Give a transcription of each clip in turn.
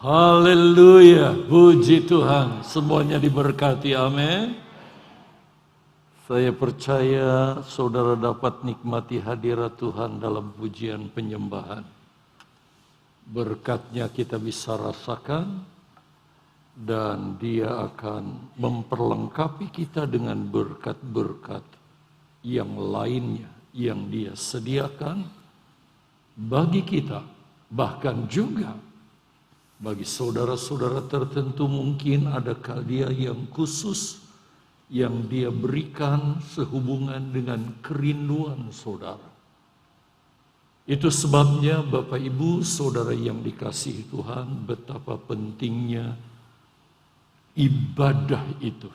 Haleluya, puji Tuhan, semuanya diberkati, amin. Saya percaya saudara dapat nikmati hadirat Tuhan dalam pujian penyembahan. Berkatnya kita bisa rasakan dan Dia akan memperlengkapi kita dengan berkat-berkat yang lainnya yang Dia sediakan bagi kita, bahkan juga bagi saudara-saudara tertentu mungkin ada hadiah yang khusus yang Dia berikan sehubungan dengan kerinduan saudara. Itu sebabnya Bapak Ibu saudara yang dikasihi Tuhan, betapa pentingnya ibadah itu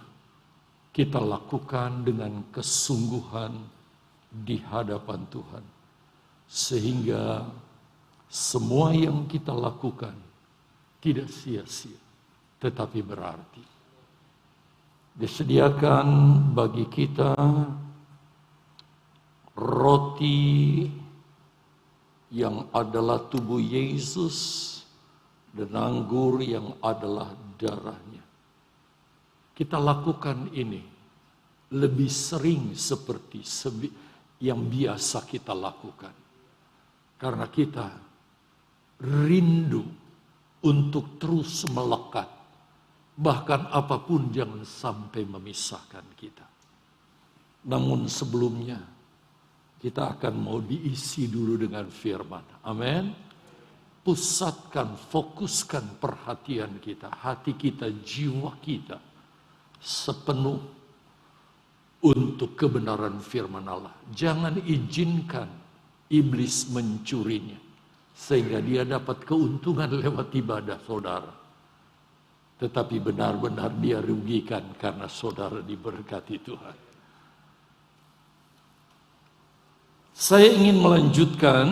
kita lakukan dengan kesungguhan di hadapan Tuhan. Sehingga semua yang kita lakukan tidak sia-sia, tetapi berarti. Disediakan bagi kita roti yang adalah tubuh Yesus dan anggur yang adalah darahnya. Kita lakukan ini lebih sering seperti yang biasa kita lakukan. Karena kita rindu untuk terus melekat. Bahkan apapun jangan sampai memisahkan kita. Namun sebelumnya kita akan mau diisi dulu dengan firman. Amin. Pusatkan, fokuskan perhatian kita, hati kita, jiwa kita sepenuh untuk kebenaran firman Allah. Jangan izinkan iblis mencurinya. Sehingga dia dapat keuntungan lewat ibadah saudara. Tetapi benar-benar dia rugikan karena saudara diberkati Tuhan. Saya ingin melanjutkan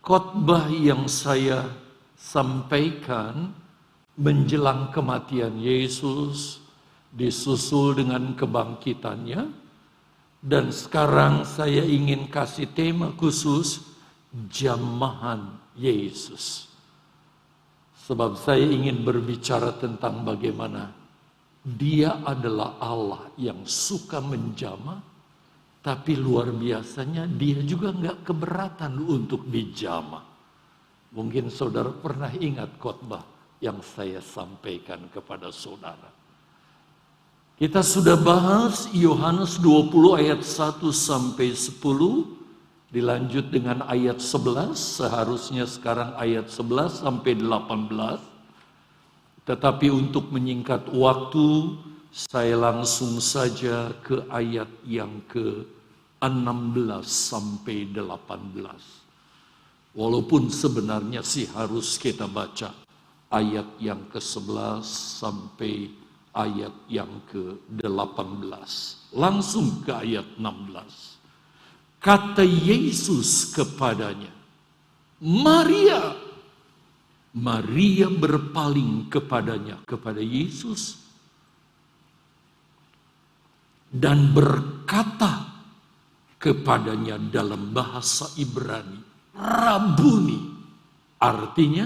khotbah yang saya sampaikan menjelang kematian Yesus, disusul dengan kebangkitannya. Dan sekarang saya ingin kasih tema khusus, jamahan Yesus. Sebab saya ingin berbicara tentang bagaimana Dia adalah Allah yang suka menjamah, tapi luar biasanya Dia juga nggak keberatan untuk dijamah. Mungkin saudara pernah ingat khotbah yang saya sampaikan kepada saudara. Kita sudah bahas Yohanes 20 ayat 1 sampai 10. Dilanjut dengan ayat 11, seharusnya sekarang ayat 11 sampai 18. Tetapi untuk menyingkat waktu, saya langsung saja ke ayat yang ke-16 sampai 18. Walaupun sebenarnya sih harus kita baca ayat yang ke-11 sampai ayat yang ke-18. Langsung ke ayat 16. Kata Yesus kepadanya, Maria. Maria berpaling kepadanya, kepada Yesus, dan berkata kepadanya dalam bahasa Ibrani, Rabuni, artinya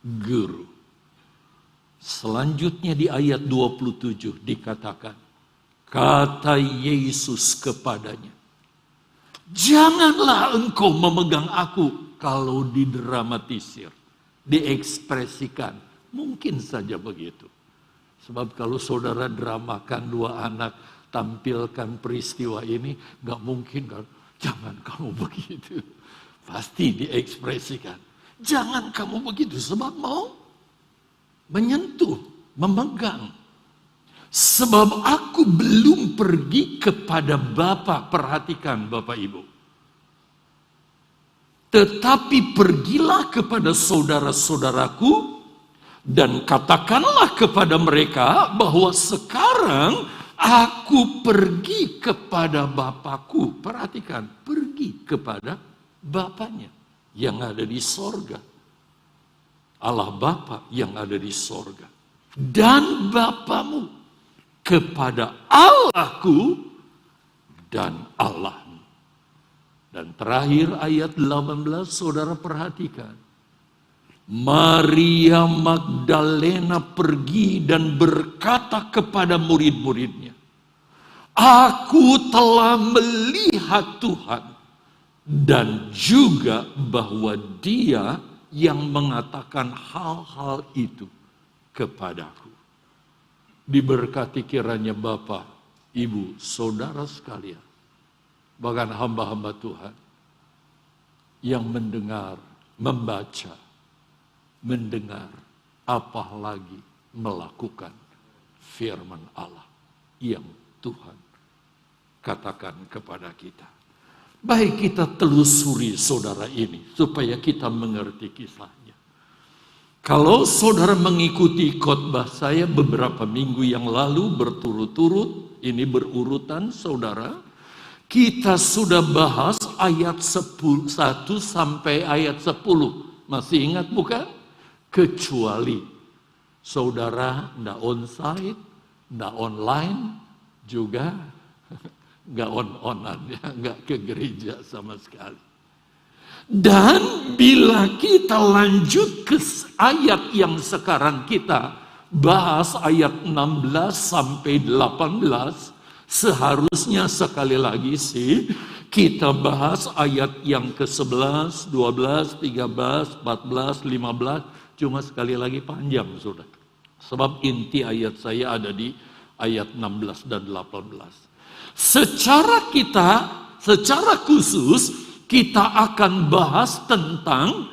guru. Selanjutnya di ayat 27 dikatakan, kata Yesus kepadanya, janganlah engkau memegang aku. Kalau didramatisir, diekspresikan, mungkin saja begitu. Sebab kalau saudara dramakan dua anak, tampilkan peristiwa ini, gak mungkin kan, jangan kamu begitu. Pasti diekspresikan, jangan kamu begitu, sebab mau menyentuh, memegang. Sebab aku belum pergi kepada Bapa, perhatikan Bapak Ibu. Tetapi pergilah kepada saudara-saudaraku dan katakanlah kepada mereka bahwa sekarang aku pergi kepada Bapakku. Perhatikan, pergi kepada Bapaknya yang ada di sorga. Allah Bapa yang ada di sorga. Dan Bapamu kepada Allahku dan Allahmu. Dan terakhir ayat 18, saudara perhatikan. Maria Magdalena pergi dan berkata kepada murid-muridnya, "Aku telah melihat Tuhan, dan juga bahwa Dia yang mengatakan hal-hal itu kepadaku." Diberkati kiranya Bapak, Ibu, Saudara sekalian, bahkan hamba-hamba Tuhan yang mendengar, membaca, mendengar, apalagi melakukan firman Allah yang Tuhan katakan kepada kita. Baik, kita telusuri saudara ini supaya kita mengerti kisahnya. Kalau saudara mengikuti khotbah saya beberapa minggu yang lalu berturut-turut, ini berurutan saudara, kita sudah bahas ayat 1 sampai ayat 10. Masih ingat bukan? Kecuali saudara tidak onsite, tidak online, juga nggak on-onan, ya, nggak ke gereja sama sekali. Dan bila kita lanjut ke ayat yang sekarang kita bahas, ayat 16 sampai 18, seharusnya sekali lagi sih kita bahas ayat yang ke-11, 12, 13, 14, 15, cuma sekali lagi panjang sudah. Sebab inti ayat saya ada di ayat 16 dan 18. Secara khusus kita akan bahas tentang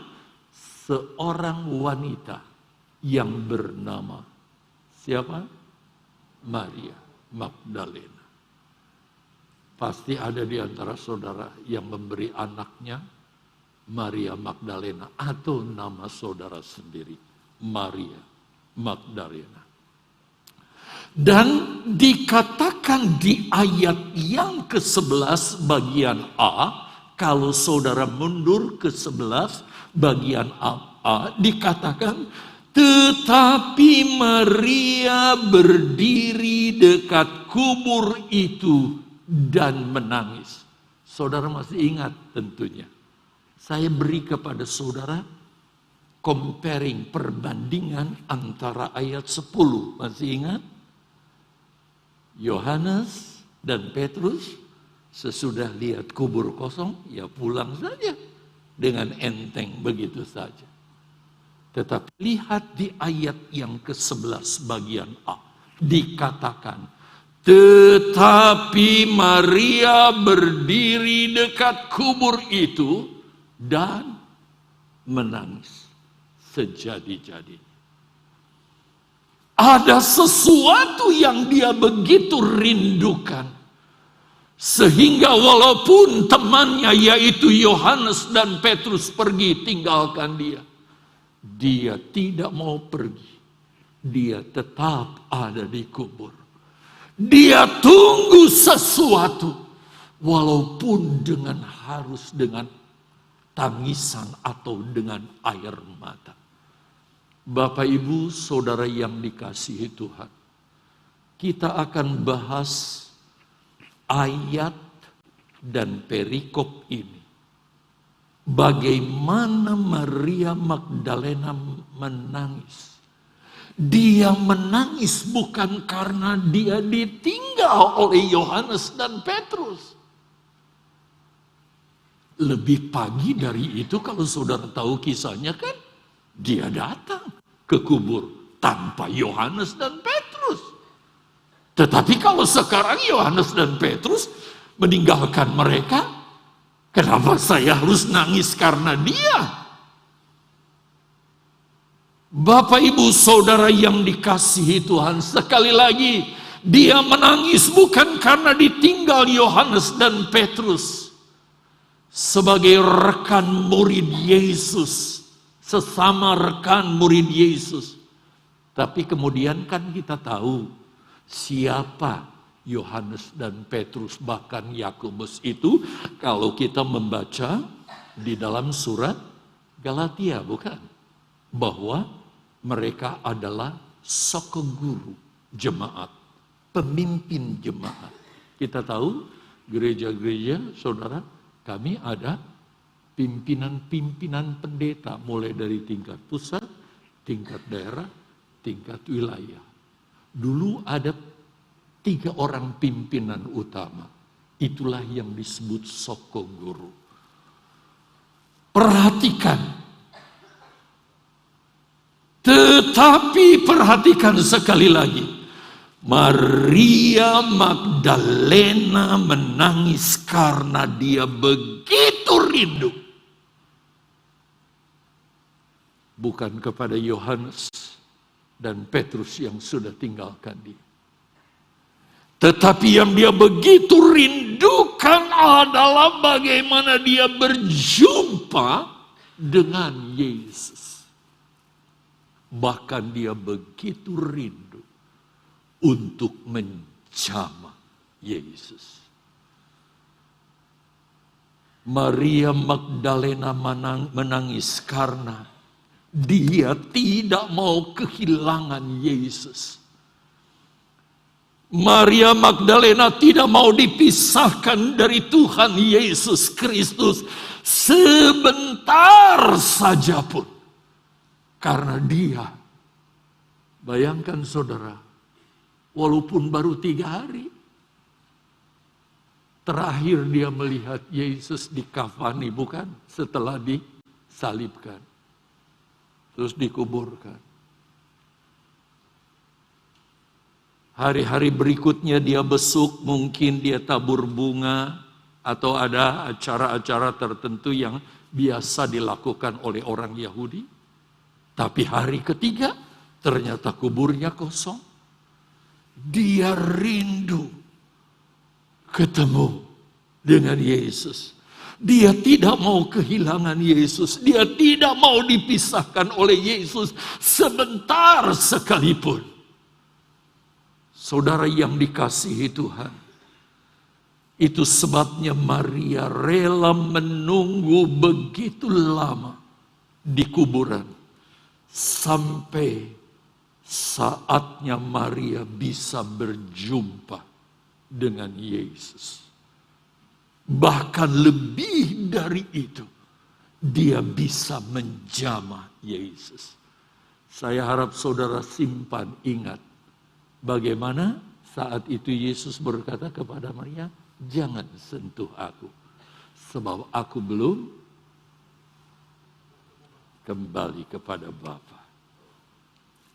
seorang wanita yang bernama siapa? Maria Magdalena. Pasti ada di antara saudara yang memberi anaknya Maria Magdalena atau nama saudara sendiri, Maria Magdalena. Dan dikatakan di ayat yang ke-11 bagian A, kalau saudara mundur ke 11 bagian A, dikatakan, tetapi Maria berdiri dekat kubur itu dan menangis. Saudara masih ingat tentunya. Saya beri kepada saudara comparing, perbandingan antara ayat 10. Masih ingat? Yohanes dan Petrus sesudah lihat kubur kosong, ya pulang saja dengan enteng begitu saja. Tetapi lihat di ayat yang ke-11 bagian A. Dikatakan, tetapi Maria berdiri dekat kubur itu dan menangis sejadi-jadinya. Ada sesuatu yang dia begitu rindukan. Sehingga walaupun temannya yaitu Yohanes dan Petrus pergi tinggalkan dia. Dia tidak mau pergi. Dia tetap ada di kubur. Dia tunggu sesuatu. Walaupun harus dengan tangisan atau dengan air mata. Bapak Ibu Saudara yang dikasihi Tuhan, kita akan bahas ayat dan perikop ini. Bagaimana Maria Magdalena menangis. Dia menangis bukan karena dia ditinggal oleh Yohanes dan Petrus. Lebih pagi dari itu kalau saudara tahu kisahnya kan, dia datang ke kubur tanpa Yohanes dan Petrus. Tetapi kalau sekarang Yohanes dan Petrus meninggalkan mereka, kenapa saya harus nangis karena dia? Bapak Ibu Saudara yang dikasihi Tuhan, sekali lagi dia menangis bukan karena ditinggal Yohanes dan Petrus sebagai rekan murid Yesus, sesama rekan murid Yesus. Tapi kemudian kan kita tahu siapa Yohanes dan Petrus, bahkan Yakobus itu kalau kita membaca di dalam surat Galatia, bukan? Bahwa mereka adalah sokoguru jemaat, pemimpin jemaat. Kita tahu gereja-gereja saudara, kami ada pimpinan-pimpinan pendeta, mulai dari tingkat pusat, tingkat daerah, tingkat wilayah. Dulu ada 3 orang pimpinan utama. Itulah yang disebut Soko Guru. Perhatikan. Tetapi perhatikan sekali lagi. Maria Magdalena menangis karena dia begitu rindu. Bukan kepada Yohanes dan Petrus yang sudah tinggalkan dia. Tetapi yang dia begitu rindukan adalah bagaimana dia berjumpa dengan Yesus. Bahkan dia begitu rindu untuk menjamah Yesus. Maria Magdalena menangis karena dia tidak mau kehilangan Yesus. Maria Magdalena tidak mau dipisahkan dari Tuhan Yesus Kristus sebentar saja pun. Karena dia, bayangkan saudara, walaupun baru 3 hari, terakhir dia melihat Yesus dikafani, bukan? Setelah disalibkan. Terus dikuburkan. Hari-hari berikutnya dia besuk, mungkin dia tabur bunga, atau ada acara-acara tertentu yang biasa dilakukan oleh orang Yahudi. Tapi hari ketiga, ternyata kuburnya kosong. Dia rindu ketemu dengan Yesus. Dia tidak mau kehilangan Yesus. Dia tidak mau dipisahkan oleh Yesus sebentar sekalipun. Saudara yang dikasihi Tuhan, itu sebabnya Maria rela menunggu begitu lama di kuburan sampai saatnya Maria bisa berjumpa dengan Yesus. Bahkan lebih dari itu, dia bisa menjamah Yesus. Saya harap saudara simpan, ingat bagaimana saat itu Yesus berkata kepada Maria, jangan sentuh aku, sebab aku belum kembali kepada Bapa.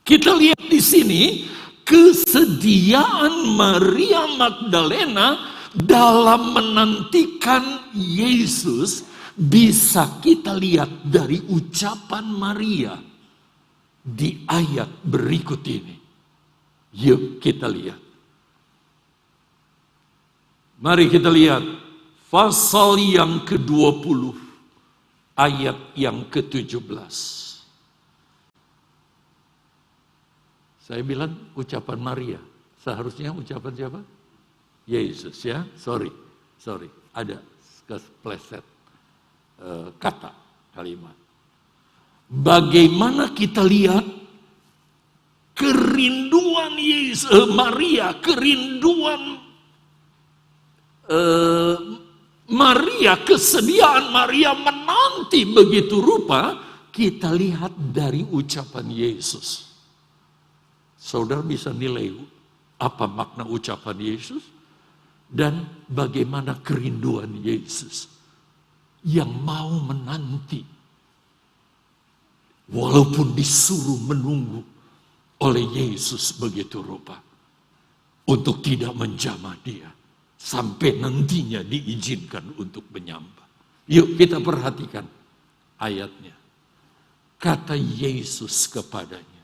Kita lihat di sini kesediaan Maria Magdalena dalam menantikan Yesus bisa kita lihat dari ucapan Maria di ayat berikut ini. Yuk kita lihat. Mari kita lihat pasal yang ke-20 ayat yang ke-17. Saya bilang ucapan Maria, seharusnya ucapan siapa? Yesus ya, sorry, ada kepleset kata, kalimat. Bagaimana kita lihat kerinduan Maria, kerinduan Maria, kesediaan Maria menanti begitu rupa, kita lihat dari ucapan Yesus. Saudara bisa nilai apa makna ucapan Yesus dan bagaimana kerinduan Yesus yang mau menanti walaupun disuruh menunggu oleh Yesus begitu rupa untuk tidak menjamah dia sampai nantinya diizinkan untuk menyembah. Yuk kita perhatikan ayatnya. Kata Yesus kepadanya.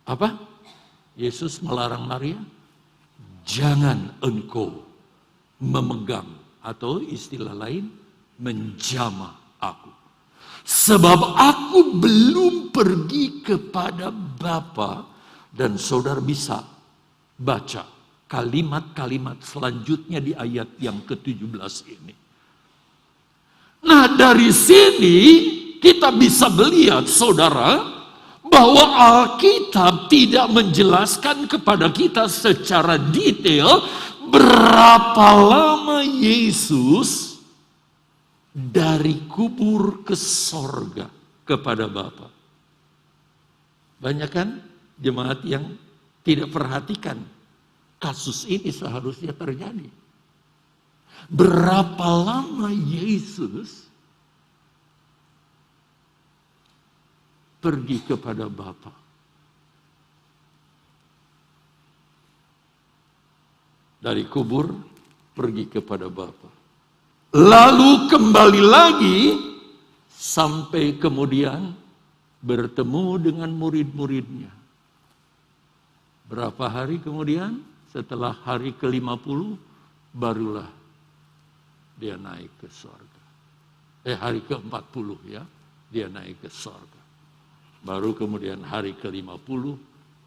Apa? Yesus melarang Maria, jangan engkau memegang atau istilah lain menjamah aku. Sebab aku belum pergi kepada Bapa. Dan saudara bisa baca kalimat-kalimat selanjutnya di ayat yang ke-17 ini. Nah dari sini kita bisa melihat saudara, bahwa Alkitab tidak menjelaskan kepada kita secara detail berapa lama Yesus dari kubur ke sorga kepada Bapa. Banyak kan jemaat yang tidak perhatikan kasus ini seharusnya terjadi. Berapa lama Yesus pergi kepada Bapa? Dari kubur pergi kepada Bapa. Lalu kembali lagi sampai kemudian bertemu dengan murid-muridnya. Berapa hari kemudian? Setelah hari ke-50 barulah dia naik ke sorga. Hari ke-40 ya, dia naik ke sorga. Baru kemudian hari ke-50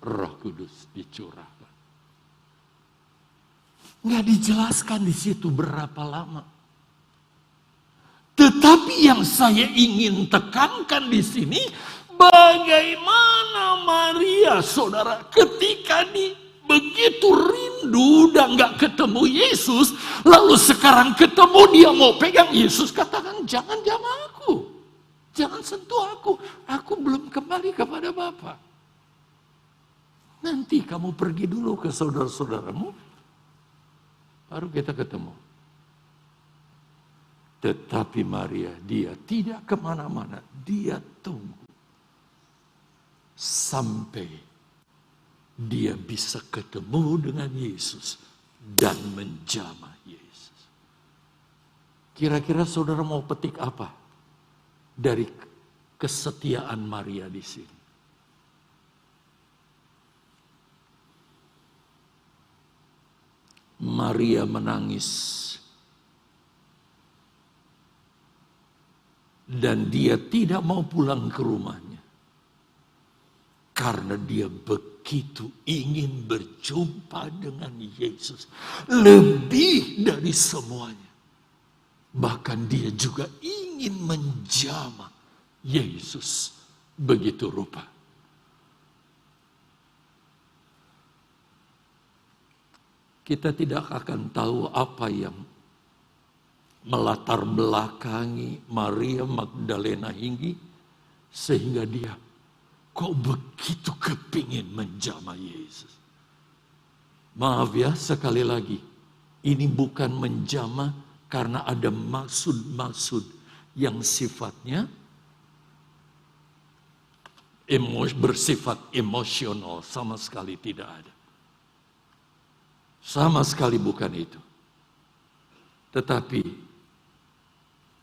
Roh Kudus dicurahkan. Nggak dijelaskan di situ berapa lama. Tetapi yang saya ingin tekankan di sini, bagaimana Maria, saudara, ketika begitu rindu dan nggak ketemu Yesus, lalu sekarang ketemu dia mau pegang Yesus, katakan jangan jamah aku, jangan sentuh aku belum kembali kepada Bapa. Nanti kamu pergi dulu ke saudara-saudaramu, baru kita ketemu. Tetapi Maria, dia tidak kemana-mana, dia tunggu sampai dia bisa ketemu dengan Yesus dan menjamah Yesus. Kira-kira saudara mau petik apa dari kesetiaan Maria di sini? Maria menangis. Dan dia tidak mau pulang ke rumahnya. Karena dia begitu ingin berjumpa dengan Yesus. Lebih dari semuanya. Bahkan dia juga ingin menjamah Yesus begitu rupa. Kita tidak akan tahu apa yang melatar belakangi Maria Magdalena Hinggi sehingga dia kok begitu kepingin menjamah Yesus. Maaf ya, sekali lagi, ini bukan menjamah karena ada maksud-maksud yang sifatnya bersifat emosional, sama sekali tidak ada. Sama sekali bukan itu. Tetapi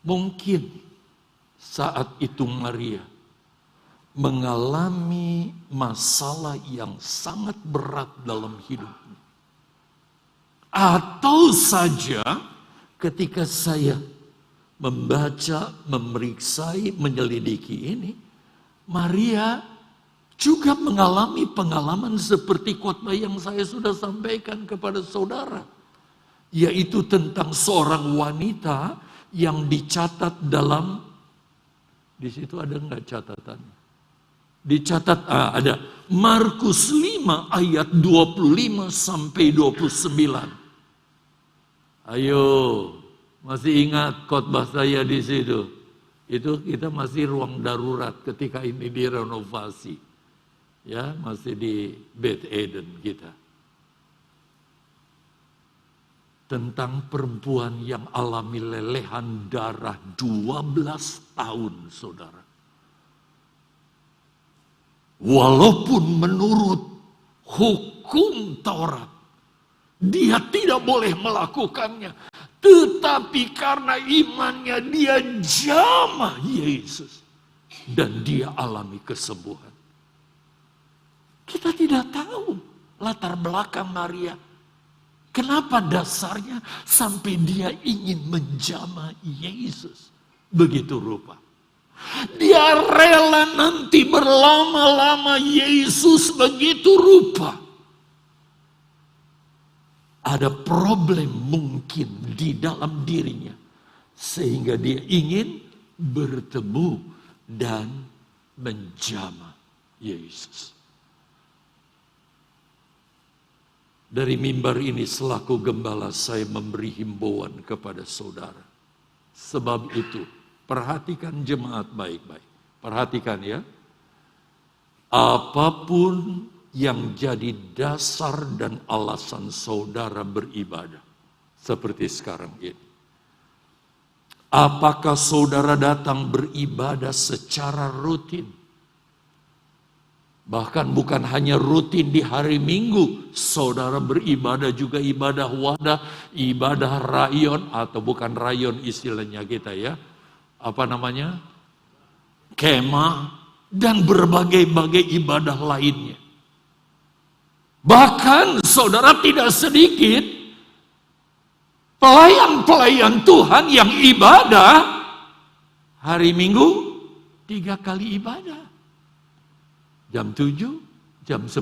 mungkin saat itu Maria mengalami masalah yang sangat berat dalam hidupnya. Atau saja ketika saya membaca, memeriksai, menyelidiki ini, Maria juga mengalami pengalaman seperti khotbah yang saya sudah sampaikan kepada saudara. Yaitu tentang seorang wanita yang dicatat dalam, di situ ada enggak catatannya? Dicatat ada Markus 5 ayat 25 sampai 29. Ayo, masih ingat khotbah saya di situ? Itu kita masih ruang darurat ketika ini direnovasi. Ya, masih di Beth Eden kita. Tentang perempuan yang alami lelehan darah 12 tahun, saudara. Walaupun menurut hukum Taurat, dia tidak boleh melakukannya. Tetapi karena imannya dia jamah Yesus. Dan dia alami kesembuhan. Kita tidak tahu latar belakang Maria. Kenapa dasarnya sampai dia ingin menjamah Yesus begitu rupa. Dia rela nanti berlama-lama Yesus begitu rupa. Ada problem mungkin di dalam dirinya. Sehingga dia ingin bertemu dan menjamah Yesus. Dari mimbar ini selaku gembala saya memberi himbauan kepada saudara. Sebab itu, perhatikan jemaat baik-baik. Perhatikan ya. Apapun yang jadi dasar dan alasan saudara beribadah. Seperti sekarang ini. Apakah saudara datang beribadah secara rutin? Bahkan bukan hanya rutin di hari Minggu, saudara beribadah juga ibadah wadah, ibadah rayon, atau bukan rayon istilahnya kita ya. Apa namanya? Kemah, dan berbagai-bagai ibadah lainnya. Bahkan saudara tidak sedikit pelayan-pelayan Tuhan yang ibadah hari Minggu 3 kali ibadah. Jam 7, jam 10,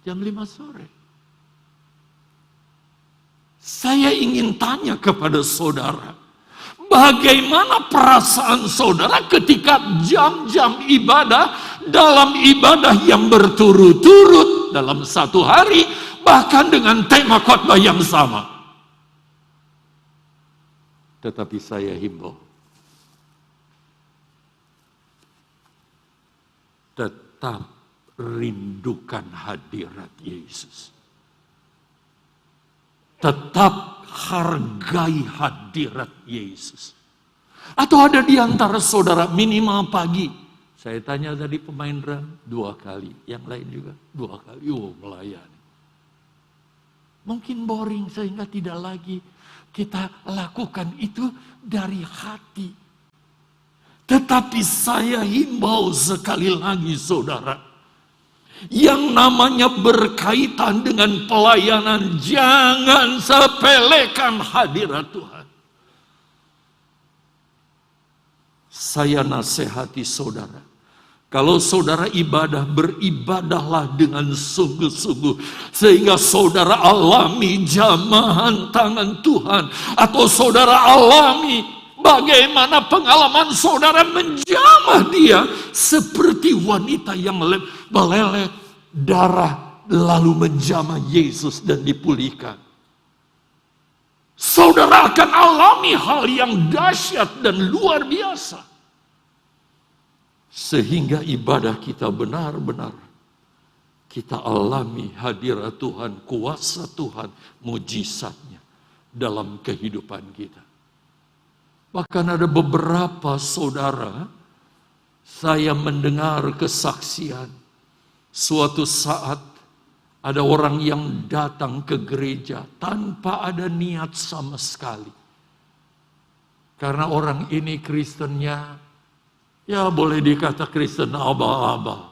jam 5 sore. Saya ingin tanya kepada saudara, bagaimana perasaan saudara ketika jam-jam ibadah, dalam ibadah yang berturut-turut dalam satu hari, bahkan dengan tema khotbah yang sama. Tetapi saya himbau, tetap rindukan hadirat Yesus. Tetap hargai hadirat Yesus. Atau ada di antara saudara minimal pagi. Saya tanya tadi pemain drum 2 kali. Yang lain juga 2 kali. Melayani. Mungkin boring sehingga tidak lagi kita lakukan itu dari hati. Tetapi saya himbau sekali lagi saudara, yang namanya berkaitan dengan pelayanan, jangan sepelekan hadirat Tuhan. Saya nasihati saudara, kalau saudara ibadah, beribadahlah dengan sungguh-sungguh, sehingga saudara alami jamahan tangan Tuhan, atau saudara alami bagaimana pengalaman saudara menjamah dia seperti wanita yang meleleh darah lalu menjamah Yesus dan dipulihkan. Saudara akan alami hal yang dahsyat dan luar biasa. Sehingga ibadah kita benar-benar kita alami hadirat Tuhan, kuasa Tuhan, mujizatnya dalam kehidupan kita. Bahkan ada beberapa saudara, saya mendengar kesaksian. Suatu saat ada orang yang datang ke gereja tanpa ada niat sama sekali. Karena orang ini Kristennya, ya boleh dikata Kristen aba-aba.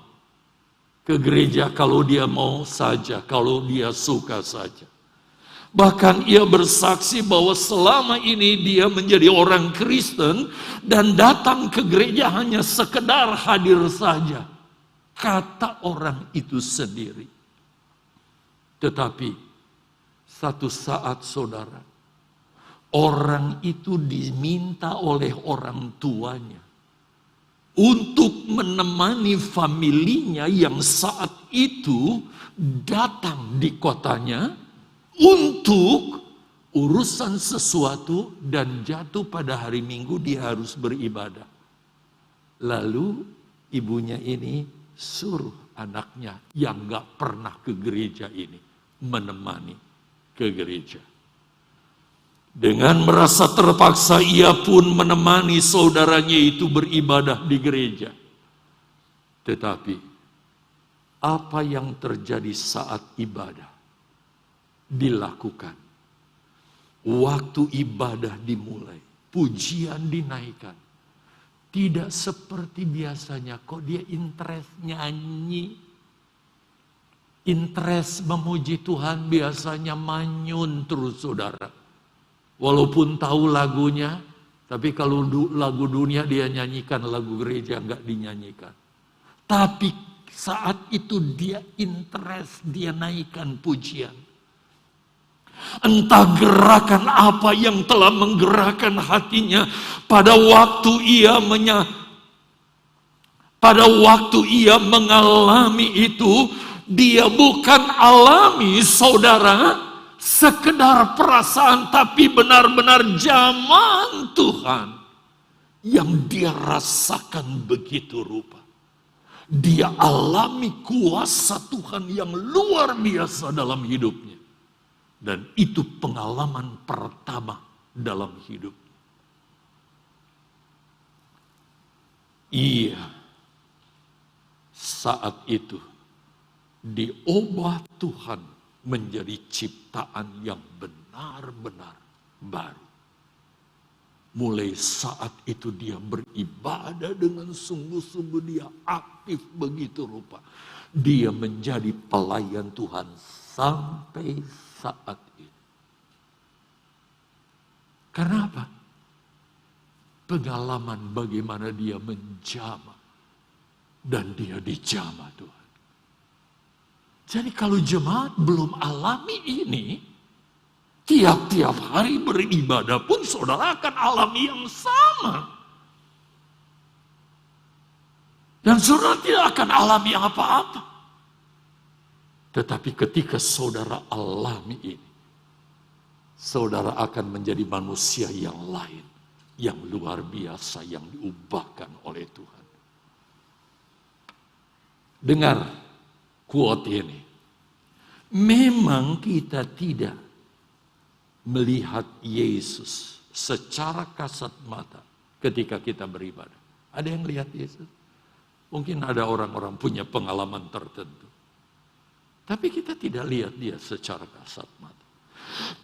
Ke gereja kalau dia mau saja, kalau dia suka saja. Bahkan ia bersaksi bahwa selama ini dia menjadi orang Kristen dan datang ke gereja hanya sekedar hadir saja. Kata orang itu sendiri. Tetapi satu saat saudara, orang itu diminta oleh orang tuanya untuk menemani familinya yang saat itu datang di kotanya untuk urusan sesuatu dan jatuh pada hari Minggu dia harus beribadah. Lalu ibunya ini suruh anaknya yang gak pernah ke gereja ini menemani ke gereja. Dengan merasa terpaksa ia pun menemani saudaranya itu beribadah di gereja. Tetapi apa yang terjadi saat ibadah dilakukan? Waktu ibadah dimulai, pujian dinaikkan. Tidak seperti biasanya, kok dia interest nyanyi. Interest memuji Tuhan biasanya manyun terus saudara. Walaupun tahu lagunya, tapi kalau lagu dunia dia nyanyikan, lagu gereja enggak dinyanyikan. Tapi saat itu dia interest, dia naikkan pujian. Entah gerakan apa yang telah menggerakkan hatinya pada waktu ia mengalami itu. Dia bukan alami saudara sekedar perasaan, tapi benar-benar jamahan Tuhan yang dia rasakan begitu rupa. Dia alami kuasa Tuhan yang luar biasa dalam hidupnya. Dan itu pengalaman pertama dalam hidup. Iya, saat itu diubah Tuhan menjadi ciptaan yang benar-benar baru. Mulai saat itu dia beribadah dengan sungguh-sungguh, dia aktif begitu rupa. Dia menjadi pelayan Tuhan sampai saat ini. Karena apa? Pengalaman bagaimana dia menjamah dan dia dijamah Tuhan. Jadi kalau jemaat belum alami ini, tiap-tiap hari beribadah pun saudara akan alami yang sama. Dan saudara tidak akan alami apa-apa. Tetapi ketika saudara alami ini, saudara akan menjadi manusia yang lain, yang luar biasa, yang diubahkan oleh Tuhan. Dengar quote ini. Memang kita tidak melihat Yesus secara kasat mata ketika kita beribadah. Ada yang lihat Yesus? Mungkin ada orang-orang punya pengalaman tertentu. Tapi kita tidak lihat dia secara kasat mata.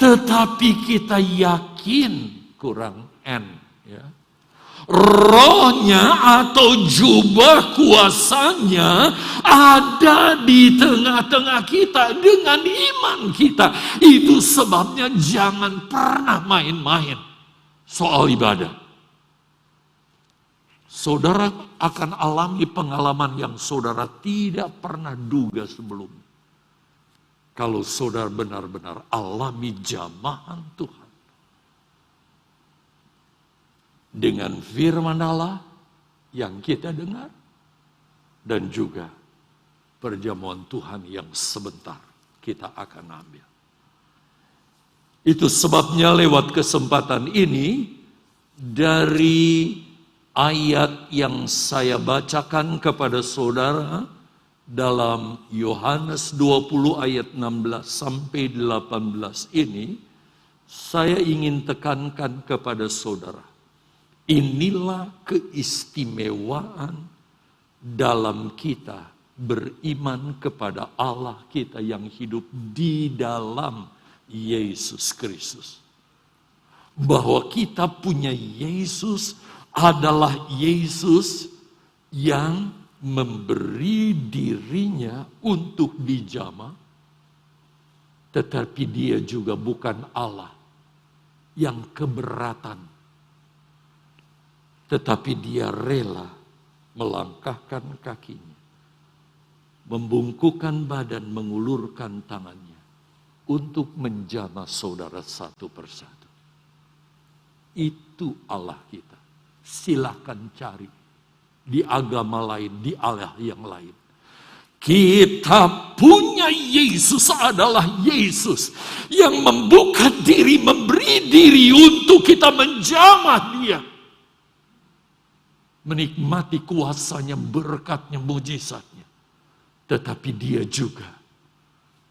Tetapi kita yakin, kurang N, ya, rohnya atau jubah kuasanya ada di tengah-tengah kita dengan iman kita. Itu sebabnya jangan pernah main-main soal ibadah. Saudara akan alami pengalaman yang saudara tidak pernah duga sebelumnya. Kalau saudara benar-benar alami jamahan Tuhan. Dengan firman Allah yang kita dengar. Dan juga perjamuan Tuhan yang sebentar kita akan ambil. Itu sebabnya lewat kesempatan ini, dari ayat yang saya bacakan kepada saudara dalam Yohanes 20 ayat 16 sampai 18 ini, saya ingin tekankan kepada saudara. Inilah keistimewaan dalam kita beriman kepada Allah kita yang hidup di dalam Yesus Kristus. Bahwa kita punya Yesus adalah Yesus yang memberi dirinya untuk dijamah, tetapi dia juga bukan Allah yang keberatan. Tetapi dia rela melangkahkan kakinya, membungkukkan badan, mengulurkan tangannya untuk menjamah saudara satu persatu. Itu Allah kita. Silakan cari di agama lain, di Allah yang lain. Kita punya Yesus adalah Yesus yang membuka diri, memberi diri untuk kita menjamah dia. Menikmati kuasanya, berkatnya, mujizatnya. Tetapi dia juga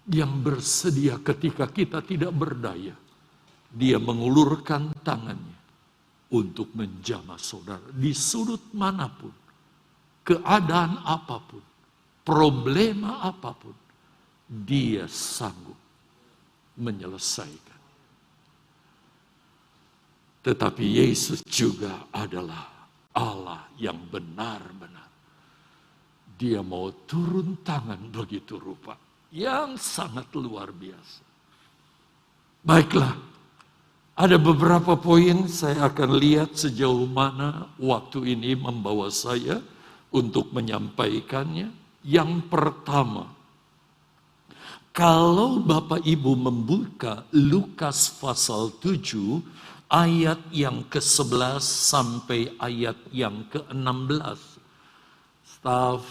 yang bersedia ketika kita tidak berdaya. Dia mengulurkan tangannya untuk menjamah saudara. Di sudut manapun, keadaan apapun, problema apapun, dia sanggup menyelesaikan. Tetapi Yesus juga adalah Allah yang benar-benar. Dia mau turun tangan begitu rupa yang sangat luar biasa. Baiklah, ada beberapa poin saya akan lihat sejauh mana waktu ini membawa saya untuk menyampaikannya. Yang pertama, kalau Bapak Ibu membuka Lukas pasal 7, ayat yang ke-11 sampai ayat yang ke-16. Staf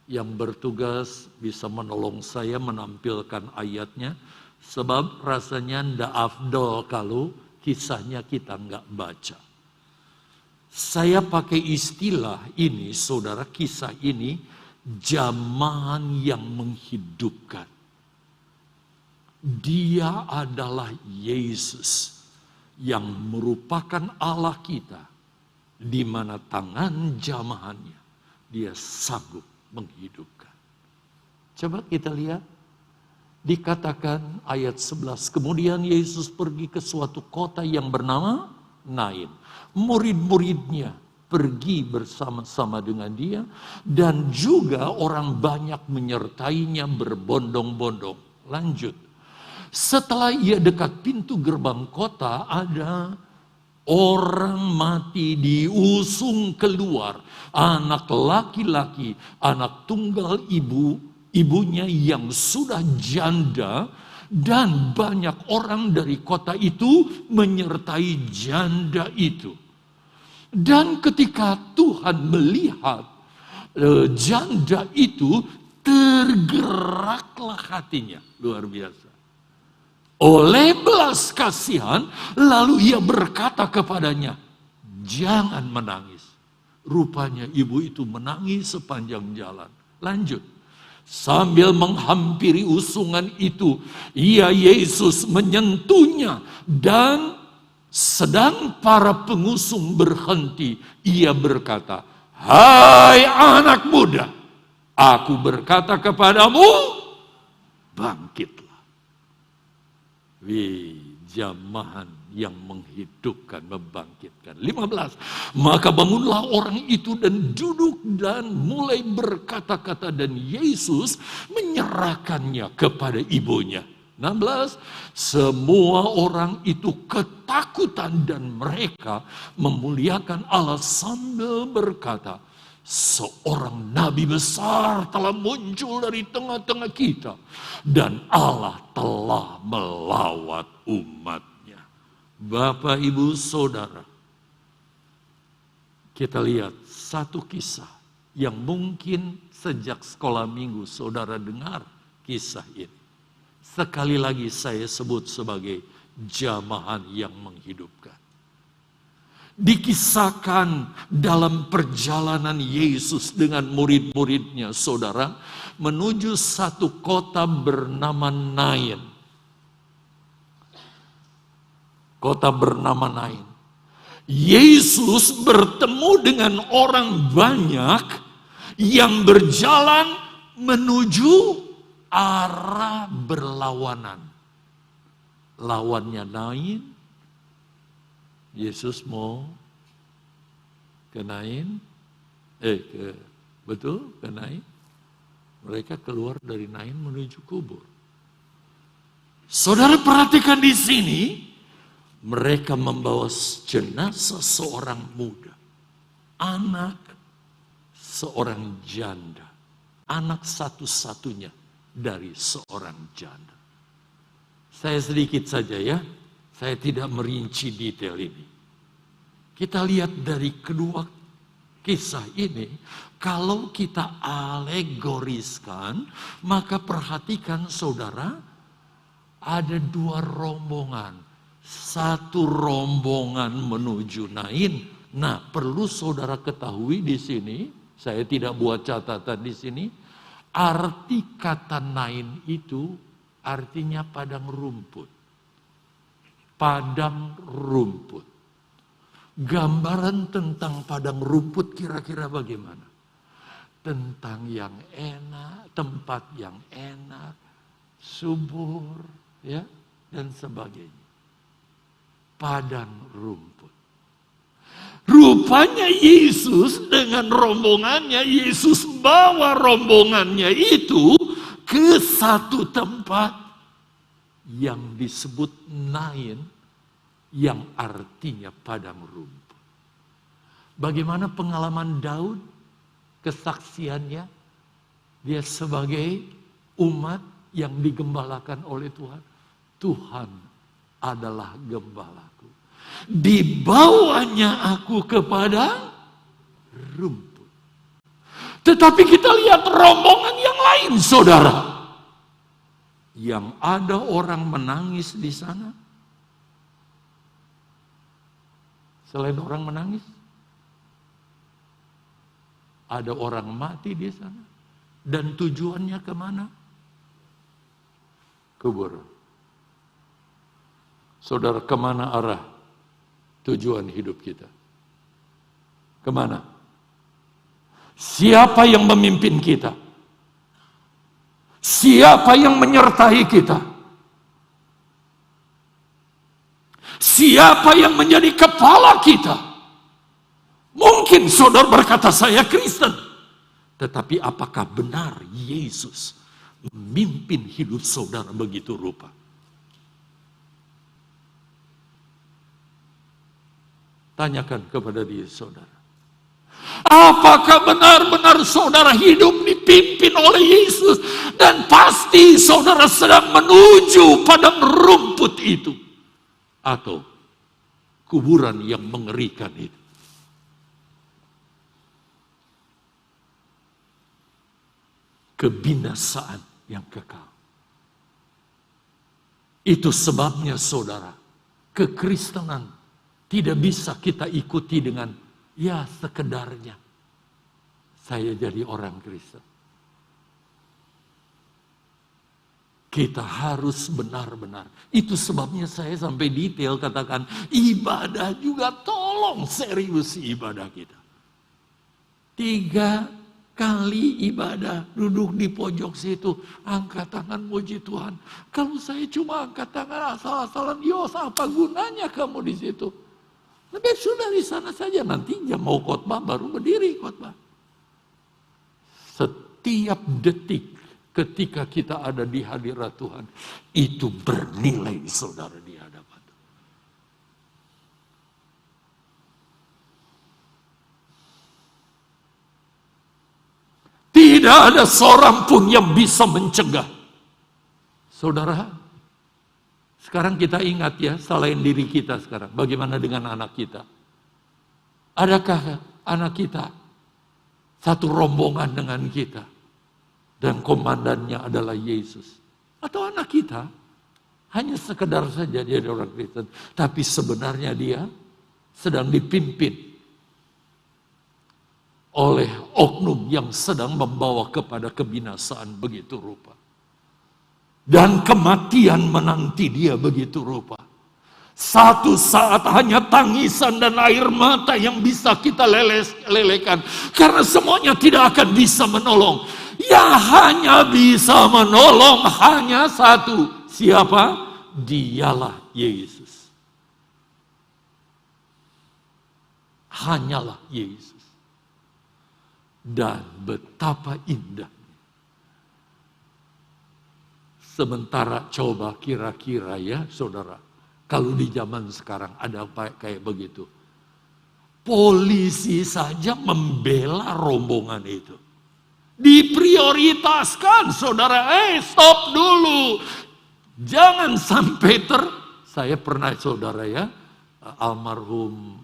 yang bertugas bisa menolong saya menampilkan ayatnya. Sebab rasanya ndak afdol kalau kisahnya kita nggak baca. Saya pakai istilah ini, saudara, kisah ini jamahan yang menghidupkan. Dia adalah Yesus yang merupakan Allah kita, di mana tangan jamahannya dia sanggup menghidupkan. Coba kita lihat, dikatakan ayat 11, kemudian Yesus pergi ke suatu kota yang bernama Nain. Murid-muridnya pergi bersama-sama dengan dia, dan juga orang banyak menyertainya berbondong-bondong. Lanjut. Setelah ia dekat pintu gerbang kota, ada orang mati diusung keluar. Anak laki-laki, anak tunggal ibunya yang sudah janda, dan banyak orang dari kota itu menyertai janda itu. Dan ketika Tuhan melihat janda itu, tergeraklah hatinya. Luar biasa. Oleh belas kasihan, lalu ia berkata kepadanya, jangan menangis. Rupanya ibu itu menangis sepanjang jalan. Lanjut. Sambil menghampiri usungan itu, Yesus menyentuhnya, dan sedang para pengusung berhenti, ia berkata, hai anak muda, aku berkata kepadamu, bangkitlah. Jamahan yang menghidupkan, membangkitkan. 15. Maka bangunlah orang itu dan duduk dan mulai berkata-kata, dan Yesus menyerahkannya kepada ibunya. 16. Semua orang itu ketakutan dan mereka memuliakan Allah sambil berkata, seorang nabi besar telah muncul dari tengah-tengah kita, dan Allah telah melawat umatnya. Bapak, Ibu, Saudara, kita lihat satu kisah yang mungkin sejak sekolah minggu saudara dengar kisah ini. Sekali lagi saya sebut sebagai jamahan yang menghidupkan. Dikisahkan dalam perjalanan Yesus dengan murid-muridnya, saudara, menuju satu kota bernama Nain. Kota bernama Nain. Yesus bertemu dengan orang banyak yang berjalan menuju arah berlawanan. Lawannya Nain. Yesus mau ke Nain, ke Nain. Mereka keluar dari Nain menuju kubur. Saudara perhatikan di sini, mereka membawa jenazah seorang muda, anak seorang janda, anak satu-satunya dari seorang janda. Saya sedikit saja ya. Saya tidak merinci detail ini. Kita lihat dari kedua kisah ini, kalau kita alegoriskan, maka perhatikan saudara, ada dua rombongan. Satu rombongan menuju Nain. Nah, perlu saudara ketahui di sini, saya tidak buat catatan di sini, arti kata Nain itu artinya padang rumput. Padang rumput. Gambaran tentang padang rumput kira-kira bagaimana? Tentang yang enak, tempat yang enak, subur, ya, dan sebagainya. Padang rumput. Rupanya Yesus dengan rombongannya, Yesus bawa rombongannya itu ke satu tempat yang disebut Nain, yang artinya padang rumput. Bagaimana pengalaman Daud, kesaksiannya, dia sebagai umat yang digembalakan oleh Tuhan. Tuhan adalah gembalaku. Dibawanya aku kepada rumput. Tetapi kita lihat rombongan yang lain, saudara. yang ada orang menangis di sana? Selain orang menangis, ada orang mati di sana. Dan tujuannya kemana? Kubur. Saudara, kemana arah tujuan hidup kita? Kemana? Siapa yang memimpin kita? Siapa yang menyertai kita? Siapa yang menjadi kepala kita? Mungkin saudara berkata, saya Kristen. Tetapi apakah benar Yesus memimpin hidup saudara begitu rupa? Tanyakan kepada diri saudara. Apakah benar-benar saudara hidup dipimpin oleh Yesus? Dan pasti saudara sedang menuju padang rumput itu. Atau kuburan yang mengerikan itu. Kebinasaan yang kekal. Itu sebabnya saudara, kekristenan tidak bisa kita ikuti dengan ya sekedarnya saya jadi orang Kristen. Kita harus benar-benar. Itu sebabnya saya sampai detail katakan ibadah juga tolong serius ibadah kita. 3 kali ibadah, duduk di pojok situ, angkat tangan muji Tuhan. Kalau saya cuma angkat tangan asal-asalan, yos apa gunanya kamu di situ? Lebih sudah di sana saja, nanti jam mau khotbah baru berdiri khotbah. Setiap detik ketika kita ada di hadirat Tuhan, itu bernilai saudara di hadapan Tuhan. Tidak ada seorang pun yang bisa mencegah. Saudara, sekarang kita ingat ya, selain diri kita sekarang, bagaimana dengan anak kita? Adakah anak kita satu rombongan dengan kita? Dan komandannya adalah Yesus. Atau anak kita hanya sekedar saja dia orang Kristen. Tapi sebenarnya dia sedang dipimpin oleh oknum yang sedang membawa kepada kebinasaan begitu rupa. Dan kematian menanti dia begitu rupa. Satu saat hanya tangisan dan air mata yang bisa kita lelekan. Karena semuanya tidak akan bisa menolong. Yang hanya bisa menolong hanya satu. Siapa? Dialah Yesus. Hanyalah Yesus. Dan betapa indahnya. Sementara coba kira-kira ya saudara. Kalau di zaman sekarang ada kayak begitu. Polisi saja membela rombongan itu. Diprioritaskan saudara. Stop dulu. Jangan sampai saya pernah saudara ya. Almarhum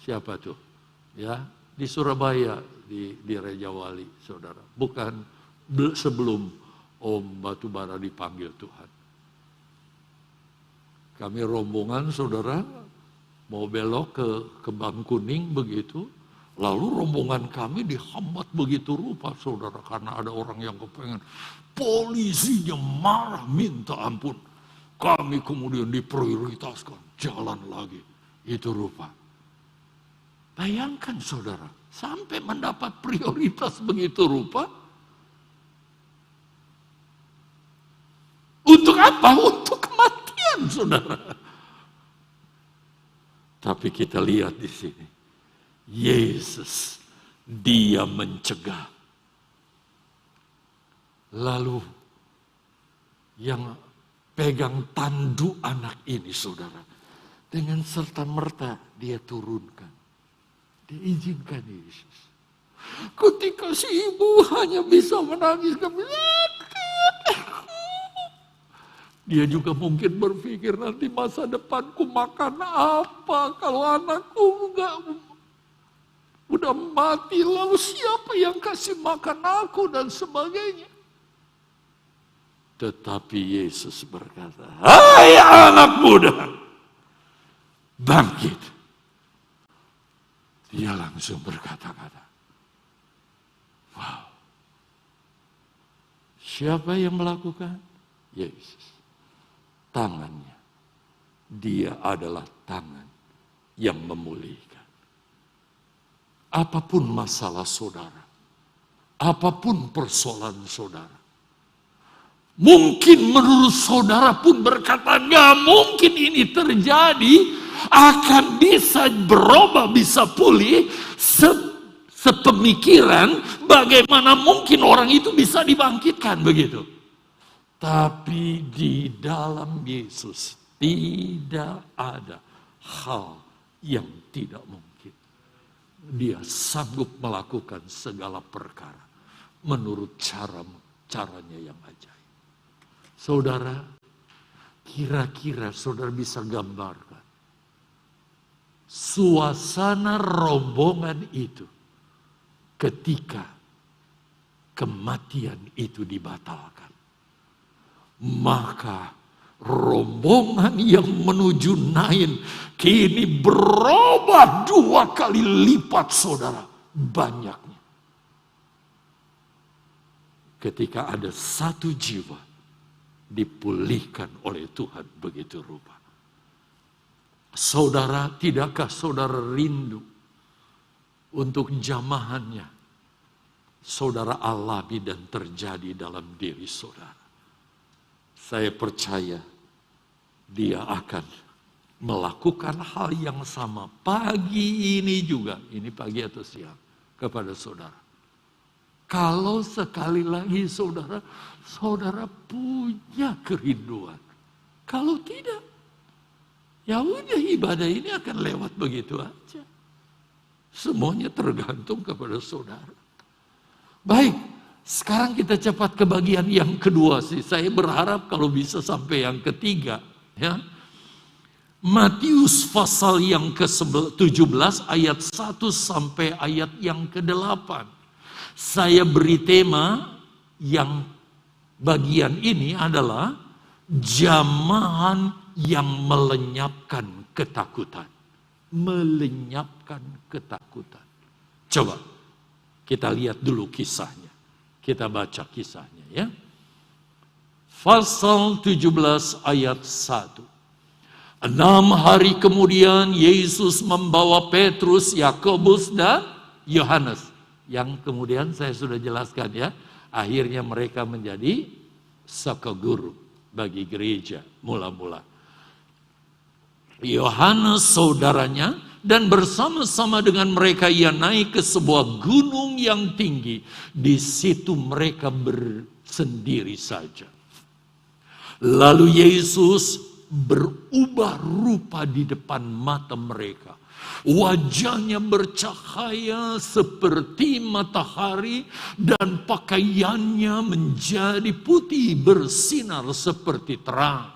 siapa tuh? Ya, di Surabaya. Di Raja Wali, saudara. Bukan sebelum Om Batubara dipanggil Tuhan. Kami rombongan, saudara, mau belok ke Kembang Kuning begitu. Lalu rombongan kami dihambat begitu rupa, saudara. Karena ada orang yang kepengen. Polisinya marah minta ampun. Kami kemudian diprioritaskan. Jalan lagi. Itu rupa. Bayangkan, saudara. Sampai mendapat prioritas begitu rupa. Untuk apa? Untuk kematian, saudara. Tapi kita lihat di sini. Yesus, dia mencegah. Lalu, yang pegang tandu anak ini, saudara. Dengan serta-merta dia turunkan. Diizinkan Yesus. Ketika si ibu hanya bisa menangis, dia juga mungkin berpikir nanti masa depanku makan apa kalau anakku udah mati, lalu siapa yang kasih makan aku dan sebagainya. Tetapi Yesus berkata, "Hai anak muda, bangkit." Dia langsung berkata-kata, wow. Siapa yang melakukan? Yesus. Tangannya. Dia adalah tangan yang memulihkan. Apapun masalah saudara, apapun persoalan saudara, mungkin menurut saudara pun berkata, nggak mungkin ini terjadi, akan bisa berubah, bisa pulih, sepemikiran, bagaimana mungkin orang itu bisa dibangkitkan begitu. Tapi di dalam Yesus tidak ada hal yang tidak mungkin. Dia sanggup melakukan segala perkara menurut caranya yang ajaib. Saudara, kira-kira saudara bisa gambarkan suasana rombongan itu ketika kematian itu dibatalkan. Maka rombongan yang menuju Nain kini berubah 2 kali lipat, saudara, banyaknya. Ketika ada 1 jiwa dipulihkan oleh Tuhan begitu rupa. Saudara, tidakkah saudara rindu untuk jamahannya saudara alami dan terjadi dalam diri saudara? Saya percaya dia akan melakukan hal yang sama pagi ini juga, ini pagi atau siang, kepada saudara. Kalau sekali lagi saudara punya kerinduan. Kalau tidak, ya udah, ibadah ini akan lewat begitu aja. Semuanya tergantung kepada saudara. Baik, sekarang kita cepat ke bagian yang kedua sih. Saya berharap kalau bisa sampai yang ketiga. Ya. Matius pasal yang ke-17 ayat 1 sampai ayat yang ke-8. Saya beri tema yang bagian ini adalah jamahan yang melenyapkan ketakutan. Melenyapkan ketakutan. Coba kita lihat dulu kisahnya. Kita baca kisahnya ya. Pasal 17 ayat 1. 6 hari kemudian Yesus membawa Petrus, Yakobus dan Yohanes. Yang kemudian saya sudah jelaskan ya. Akhirnya mereka menjadi sekeguru bagi gereja mula-mula. Yohanes saudaranya, dan bersama-sama dengan mereka ia naik ke sebuah gunung yang tinggi. Di situ mereka bersendiri saja. Lalu Yesus berubah rupa di depan mata mereka. Wajahnya bercahaya seperti matahari dan pakaiannya menjadi putih bersinar seperti terang.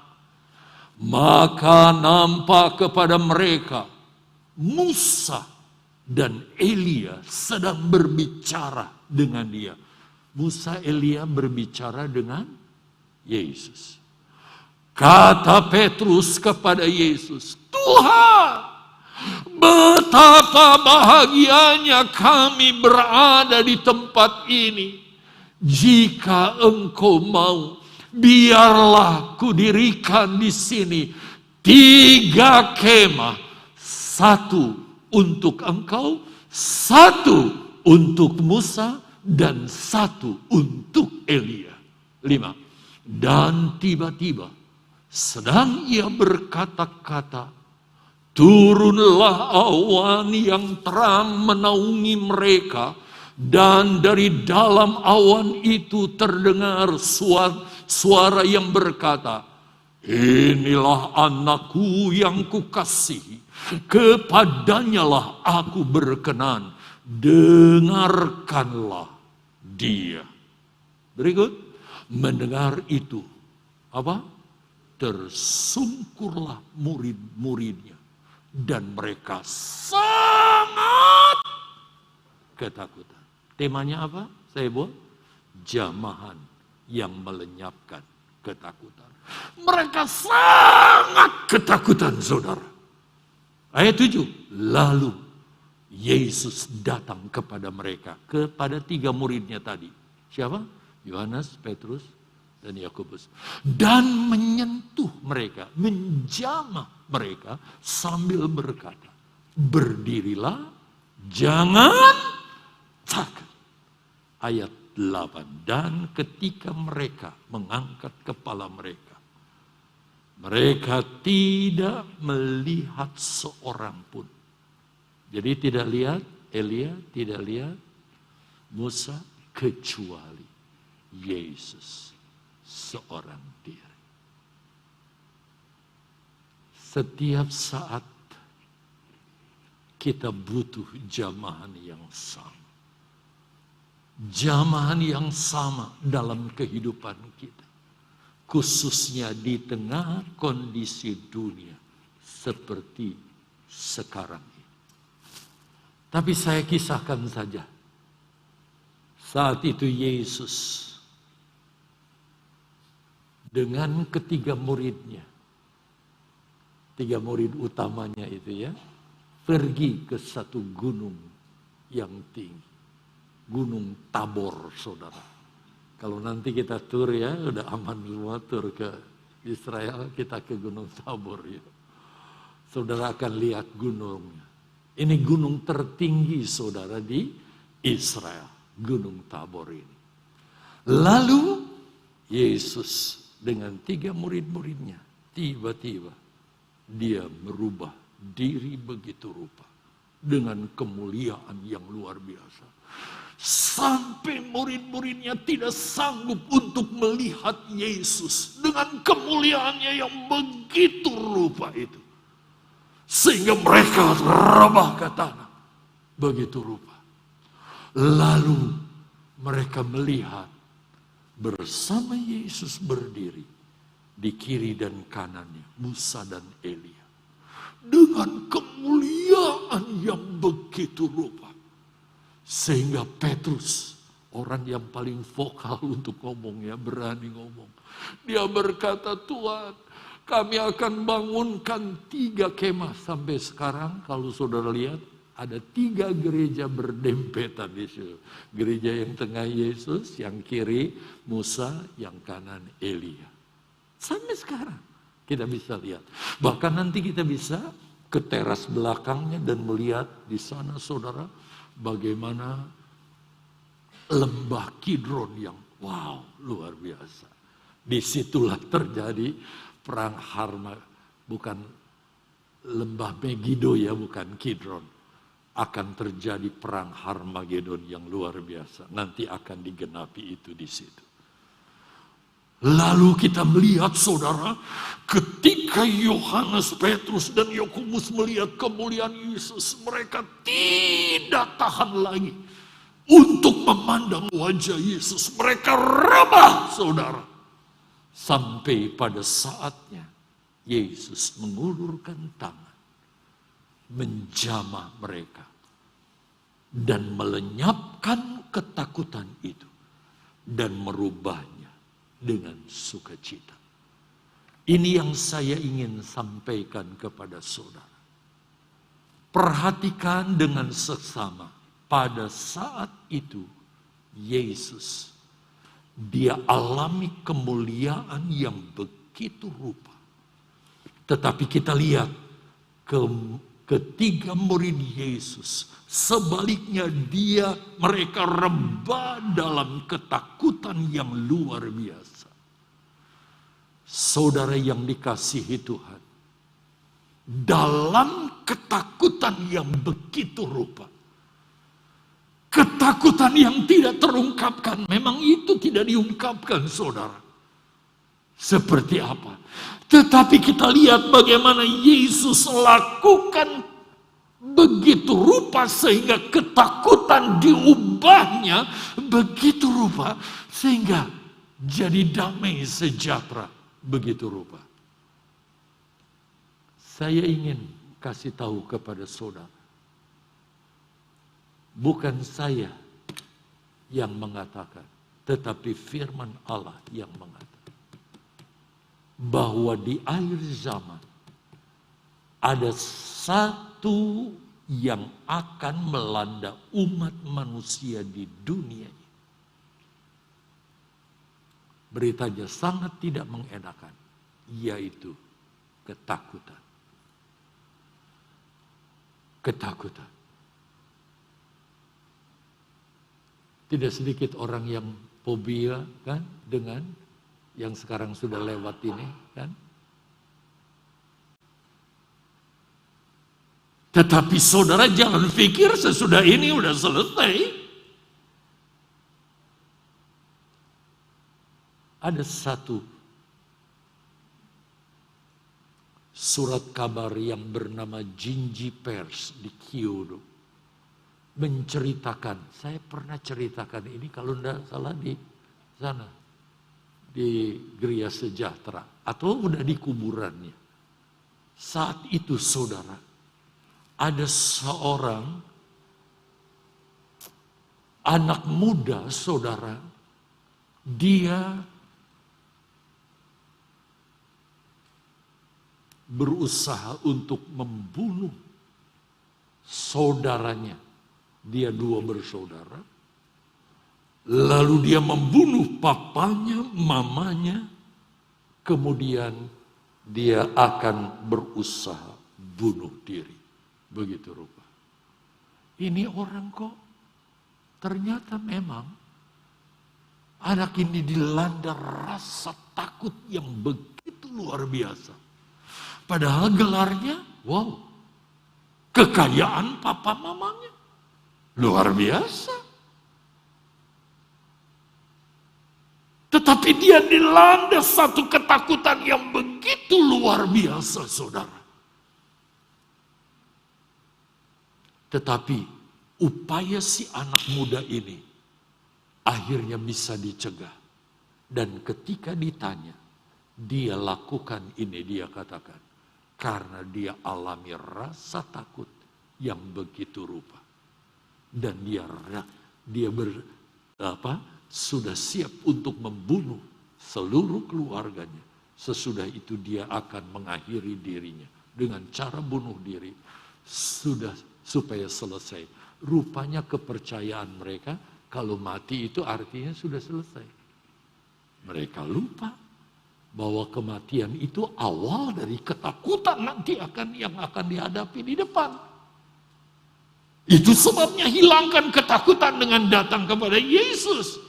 Maka nampak kepada mereka Musa dan Elia sedang berbicara dengan dia. Musa, Elia berbicara dengan Yesus. Kata Petrus kepada Yesus, "Tuhan, betapa bahagianya kami berada di tempat ini. Jika Engkau mau, biarlah kudirikan di sini 3 kemah. 1 untuk Engkau, 1 untuk Musa, dan 1 untuk Elia." 5. Dan tiba-tiba sedang ia berkata-kata, turunlah awan yang terang menaungi mereka, dan dari dalam awan itu terdengar suara yang berkata, "Inilah anakku yang kukasihi, kepadanyalah aku berkenan, dengarkanlah dia." Berikut, mendengar itu, apa? Tersungkurlah murid-muridnya, dan mereka sangat ketakutan. Temanya apa? Saya buat jamahan yang melenyapkan ketakutan. Mereka sangat ketakutan, saudara. Ayat 7, lalu Yesus datang kepada mereka, kepada 3 muridnya tadi. Siapa? Yohanes, Petrus, dan Yakobus. Dan menyentuh mereka, menjamah mereka sambil berkata, berdirilah, jangan takut. Ayat 8, dan ketika mereka mengangkat kepala mereka, mereka tidak melihat seorang pun. Jadi tidak lihat Elia, tidak lihat Musa, kecuali Yesus seorang diri. Setiap saat kita butuh jamahan yang sama. Jamahan yang sama dalam kehidupan kita. Khususnya di tengah kondisi dunia seperti sekarang ini. Tapi saya kisahkan saja. Saat itu Yesus dengan ketiga muridnya, 3 murid utamanya itu ya, pergi ke satu gunung yang tinggi. Gunung Tabor, saudara. Kalau nanti kita tur ya, udah aman semua tur ke Israel, kita ke Gunung Tabor ya. Saudara akan lihat gunungnya. Ini gunung tertinggi, saudara, di Israel. Gunung Tabor ini. Lalu Yesus dengan 3 murid-muridnya, tiba-tiba dia merubah diri begitu rupa. Dengan kemuliaan yang luar biasa. Sampai murid-muridnya tidak sanggup untuk melihat Yesus dengan kemuliaannya yang begitu rupa itu. Sehingga mereka rebah ke tanah. Begitu rupa. Lalu mereka melihat bersama Yesus berdiri di kiri dan kanannya Musa dan Elia. Dengan kemuliaan yang begitu rupa. Sehingga Petrus, orang yang paling vokal untuk ngomong ya, berani ngomong. Dia berkata, Tuhan, kami akan bangunkan 3 kemah. Sampai sekarang kalau saudara lihat, ada 3 gereja berdempetan di situ. Gereja yang tengah Yesus, yang kiri Musa, yang kanan Elia. Sampai sekarang kita bisa lihat. Bahkan nanti kita bisa ke teras belakangnya dan melihat di sana, saudara, bagaimana lembah Kidron yang wow, luar biasa. Disitulah terjadi perang bukan lembah Megido ya, bukan Kidron. Akan terjadi perang Harmagedon yang luar biasa. Nanti akan digenapi itu di situ. Lalu kita melihat, saudara, ketika Yohanes, Petrus, dan Yakobus melihat kemuliaan Yesus, mereka tidak tahan lagi untuk memandang wajah Yesus. Mereka rebah, saudara. Sampai pada saatnya Yesus mengulurkan tangan, menjamah mereka, dan melenyapkan ketakutan itu, dan merubahnya dengan sukacita. Ini yang saya ingin sampaikan kepada saudara. Perhatikan dengan seksama. Pada saat itu, Yesus, dia alami kemuliaan yang begitu rupa. Tetapi kita lihat, ketiga murid Yesus, sebaliknya mereka rebah dalam ketakutan yang luar biasa. Saudara yang dikasihi Tuhan, dalam ketakutan yang begitu rupa, ketakutan yang tidak terungkapkan, memang itu tidak diungkapkan, saudara. Seperti apa? Tetapi kita lihat bagaimana Yesus lakukan begitu rupa sehingga ketakutan diubahnya begitu rupa sehingga jadi damai sejahtera begitu rupa. Saya ingin kasih tahu kepada saudara, bukan saya yang mengatakan, tetapi firman Allah yang mengatakan. bahwa di akhir zaman ada satu yang akan melanda umat manusia di dunia ini. Beritanya sangat tidak mengenakan, yaitu ketakutan. Ketakutan. Tidak sedikit orang yang fobia kan dengan yang sekarang sudah lewat ini kan. Tetapi saudara jangan pikir sesudah ini udah selesai. Ada satu surat kabar yang bernama Jinji Pers di Kyoto. Menceritakan, saya pernah ceritakan ini kalau tidak salah di sana. Di Gereja Sejahtera. Atau udah di kuburannya. Saat itu saudara, ada seorang anak muda saudara, dia berusaha untuk membunuh saudaranya. Dia 2 bersaudara. Lalu dia membunuh papanya, mamanya. Kemudian dia akan berusaha bunuh diri. Begitu rupa. Ini orang kok ternyata memang anak ini dilanda rasa takut yang begitu luar biasa. Padahal gelarnya, wow, kekayaan papa mamanya. Luar biasa. Tetapi dia dilanda satu ketakutan yang begitu luar biasa, saudara. Tetapi upaya si anak muda ini akhirnya bisa dicegah. Dan ketika ditanya, dia lakukan ini, dia katakan, karena dia alami rasa takut yang begitu rupa. Dan dia sudah siap untuk membunuh seluruh keluarganya. Sesudah itu dia akan mengakhiri dirinya dengan cara bunuh diri supaya selesai. Rupanya kepercayaan mereka kalau mati itu artinya sudah selesai. Mereka lupa bahwa kematian itu awal dari ketakutan nanti yang akan dihadapi di depan. Itu sebabnya hilangkan ketakutan dengan datang kepada Yesus.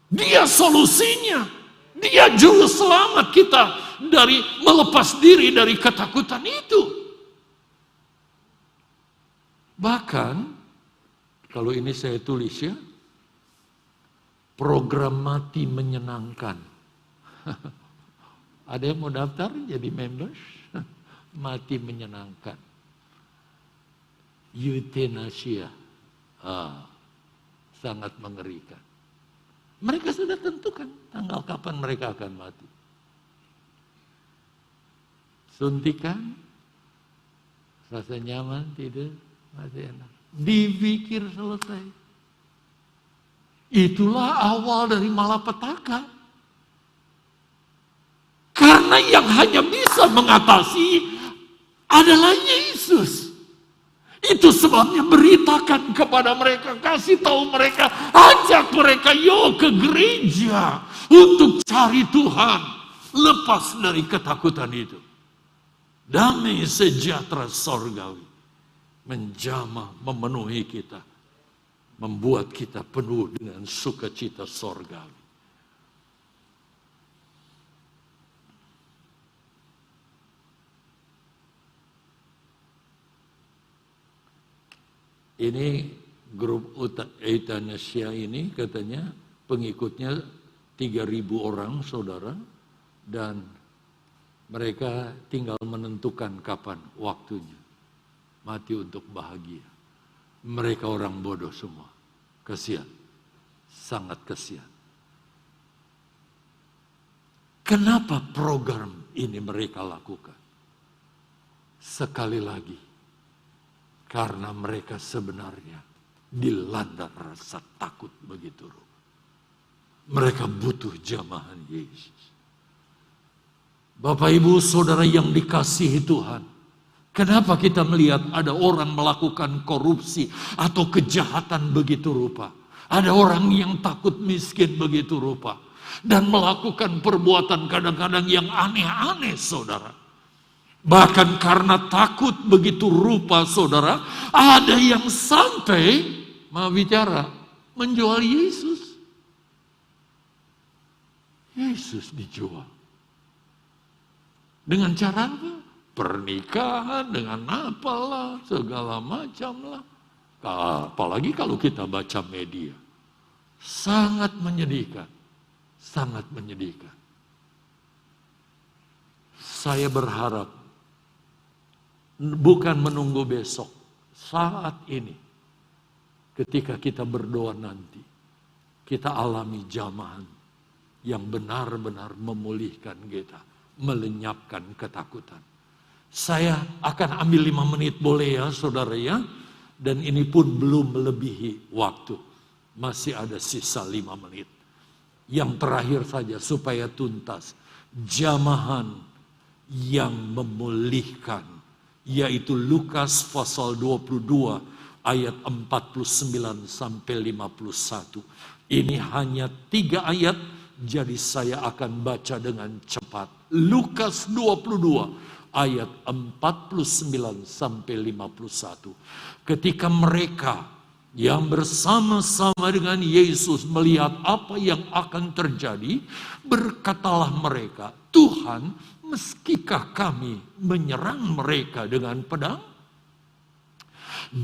Dia solusinya. Dia juru selamat kita dari melepas diri dari ketakutan itu. Bahkan, kalau ini saya tulis ya, program mati menyenangkan. Ada yang mau daftar jadi members? Mati menyenangkan. Euthanasia. Sangat mengerikan. Mereka sudah tentukan tanggal kapan mereka akan mati. Suntikan, rasa nyaman, tidak, masih enak. Dipikir selesai. Itulah awal dari malapetaka. Karena yang hanya bisa mengatasi adalah Yesus. Itu sebabnya beritakan kepada mereka, kasih tahu mereka, ajak mereka yuk ke gereja untuk cari Tuhan. Lepas dari ketakutan itu. Damai sejahtera sorgawi menjamah memenuhi kita. Membuat kita penuh dengan sukacita sorgawi. Ini grup euthanasia ini katanya pengikutnya 3.000 orang saudara. Dan mereka tinggal menentukan kapan waktunya. Mati untuk bahagia. Mereka orang bodoh semua. Kasihan. Sangat kasihan. Kenapa program ini mereka lakukan? Sekali lagi. Karena mereka sebenarnya dilanda rasa takut begitu. Mereka butuh jamahan Yesus. Bapak Ibu Saudara yang dikasihi Tuhan, kenapa kita melihat ada orang melakukan korupsi atau kejahatan begitu rupa? Ada orang yang takut miskin begitu rupa. Dan melakukan perbuatan kadang-kadang yang aneh-aneh, saudara. Bahkan karena takut begitu rupa, saudara, ada yang sampai mau bicara menjual Yesus. Yesus dijual. Dengan cara apa? Pernikahan, dengan apalah, segala macam lah. Apalagi kalau kita baca media. Sangat menyedihkan. Sangat menyedihkan. Saya berharap, bukan menunggu besok, saat ini, ketika kita berdoa nanti, kita alami jamahan yang benar-benar memulihkan kita, melenyapkan ketakutan. Saya akan ambil 5 menit boleh ya saudara ya, dan ini pun belum melebihi waktu, masih ada sisa 5 menit. Yang terakhir saja supaya tuntas, jamahan yang memulihkan, yaitu Lukas pasal 22 ayat 49 sampai 51. Ini hanya 3 ayat, jadi saya akan baca dengan cepat. Lukas 22 ayat 49 sampai 51. Ketika mereka yang bersama-sama dengan Yesus melihat apa yang akan terjadi, berkatalah mereka, Tuhan, meskipun kami menyerang mereka dengan pedang?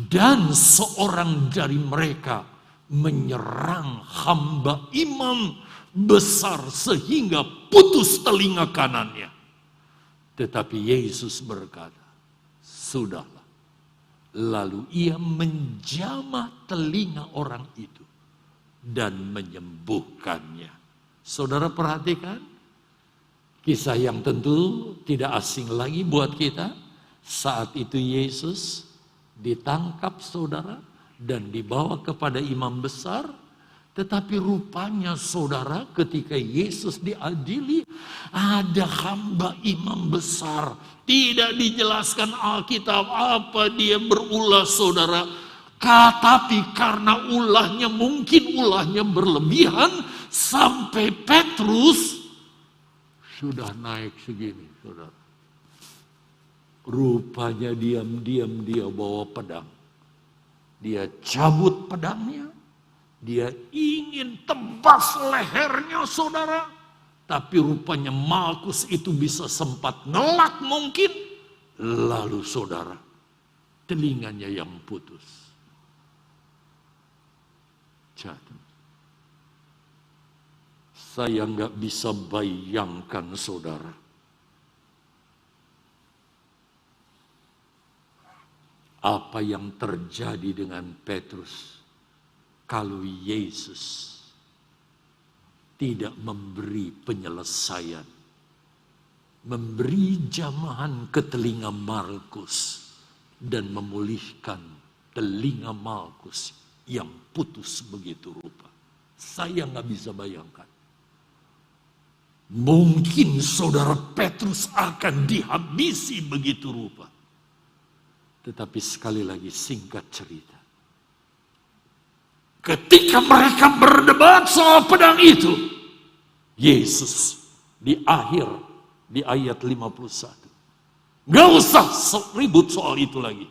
Dan seorang dari mereka menyerang hamba imam besar sehingga putus telinga kanannya. Tetapi Yesus berkata, sudahlah. Lalu ia menjamah telinga orang itu dan menyembuhkannya. Saudara perhatikan, kisah yang tentu tidak asing lagi buat kita. Saat itu Yesus ditangkap saudara dan dibawa kepada imam besar. Tetapi rupanya saudara ketika Yesus diadili, ada hamba imam besar. Tidak dijelaskan Alkitab apa dia berulah saudara. Tapi karena mungkin ulahnya berlebihan, sampai Petrus sudah naik segini saudara. Rupanya diam-diam dia bawa pedang. Dia cabut pedangnya. Dia ingin tebas lehernya saudara. Tapi rupanya Malkus itu bisa sempat ngelak mungkin. Lalu saudara, telinganya yang putus. Jadi, saya nggak bisa bayangkan saudara. Apa yang terjadi dengan Petrus kalau Yesus tidak memberi penyelesaian, memberi jamahan ke telinga Markus dan memulihkan telinga Markus yang putus begitu rupa. Saya nggak bisa bayangkan. Mungkin saudara Petrus akan dihabisi begitu rupa. Tetapi sekali lagi singkat cerita. Ketika mereka berdebat soal pedang itu, Yesus di akhir, di ayat 51. Gak usah ribut soal itu lagi.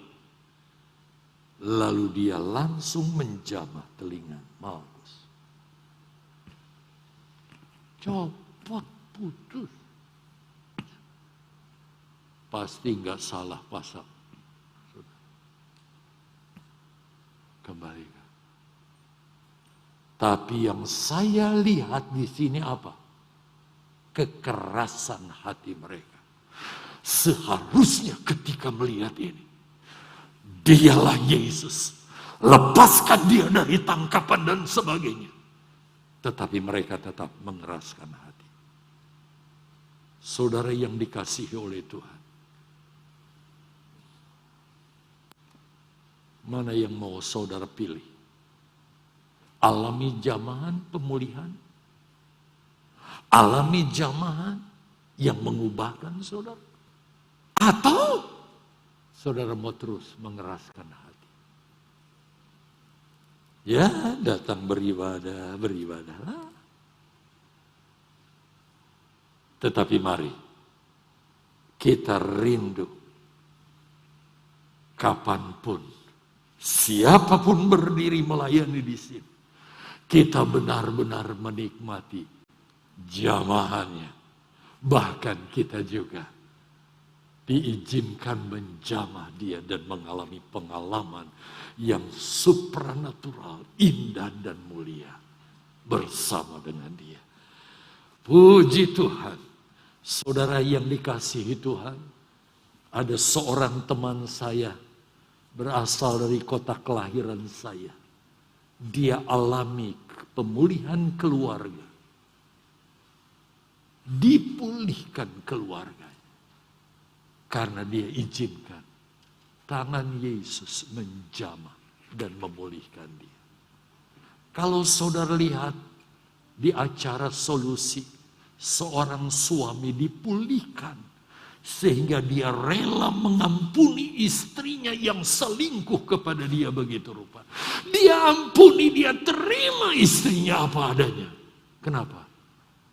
Lalu dia langsung menjamah telinga Malkus. Copot putus. Pasti gak salah pasang. Kembali. Tapi yang saya lihat di sini apa? Kekerasan hati mereka. Seharusnya ketika melihat ini, dialah Yesus. Lepaskan dia dari tangkapan dan sebagainya. Tetapi mereka tetap mengeraskan hati. Saudara yang dikasihi oleh Tuhan. Mana yang mau saudara pilih? Alami jamahan pemulihan, alami jamahan yang mengubahkan saudara? Atau saudara mau terus mengeraskan hati? Ya, datang beribadahlah. Tetapi mari kita rindu kapanpun, siapapun berdiri melayani di sini, kita benar-benar menikmati jamahannya. Bahkan kita juga diizinkan menjamah dia dan mengalami pengalaman yang supranatural, indah dan mulia bersama dengan dia. Puji Tuhan, saudara yang dikasihi Tuhan, ada seorang teman saya berasal dari kota kelahiran saya. Dia alami pemulihan keluarga. Dipulihkan keluarga. Karena dia izinkan tangan Yesus menjamah dan memulihkan dia. Kalau saudara lihat di acara solusi, seorang suami dipulihkan sehingga dia rela mengampuni istrinya yang selingkuh kepada dia begitu rupa. Dia ampuni, dia terima istrinya apa adanya. Kenapa?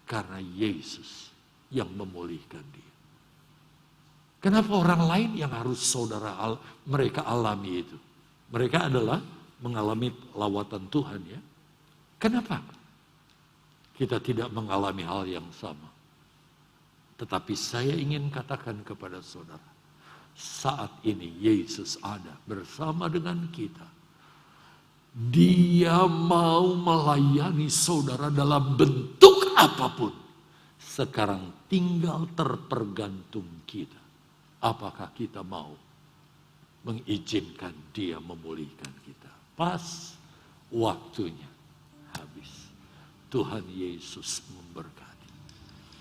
Karena Yesus yang memulihkan dia. Kenapa orang lain yang harus mereka alami itu? Mereka adalah mengalami lawatan Tuhan ya. Kenapa? Kita tidak mengalami hal yang sama. Tetapi saya ingin katakan kepada saudara, saat ini Yesus ada bersama dengan kita. Dia mau melayani saudara dalam bentuk apapun. Sekarang tinggal terpergantung kita. Apakah kita mau mengizinkan dia memulihkan kita? Pas waktunya habis. Tuhan Yesus memberkati.